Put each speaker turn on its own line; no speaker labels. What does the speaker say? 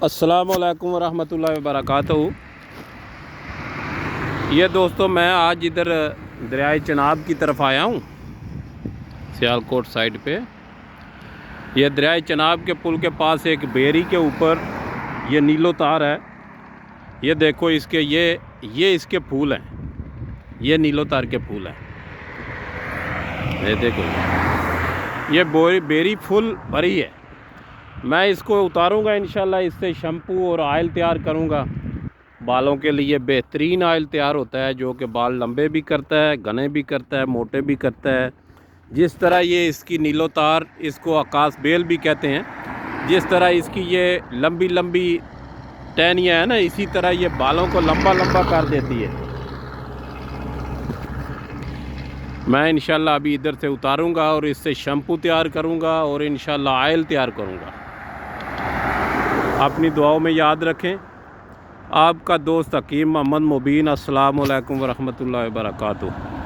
अस्सलामुअलैकुम वरहमतुल्लाहि वबरकातुहू। ये दोस्तों मैं आज इधर दरियाए चनाब की तरफ आया हूँ, सियालकोट साइड पे। ये दरियाए चनाब के पुल के पास एक बेरी के ऊपर ये नीलो तार है। ये देखो इसके ये इसके फूल हैं, ये नीलो तार के फूल हैं। ये देखो ये बेरी फुल भरी है। मैं इसको उतारूंगा इंशाल्लाह, इससे शैम्पू और ऑयल तैयार करूंगा। बालों के लिए बेहतरीन ऑयल तैयार होता है, जो कि बाल लंबे भी करता है, घने भी करता है, मोटे भी करता है। जिस तरह ये इसकी नीलो तार, इसको आकाश बेल भी कहते हैं, जिस तरह इसकी ये लंबी लंबी टहनियाँ है ना, इसी तरह ये बालों को लंबा लंबा कर देती है। मैं इंशाल्लाह अभी इधर से उतारूंगा और इससे शैम्पू तैयार करूंगा और इंशाल्लाह ऑयल तैयार करूंगा। अपनी दुआओं में याद रखें। आपका दोस्त हकीम मोहम्मद मुबीन। अस्सलामु अलैकुम वरहमतुल्लाहि वबरकातुहू।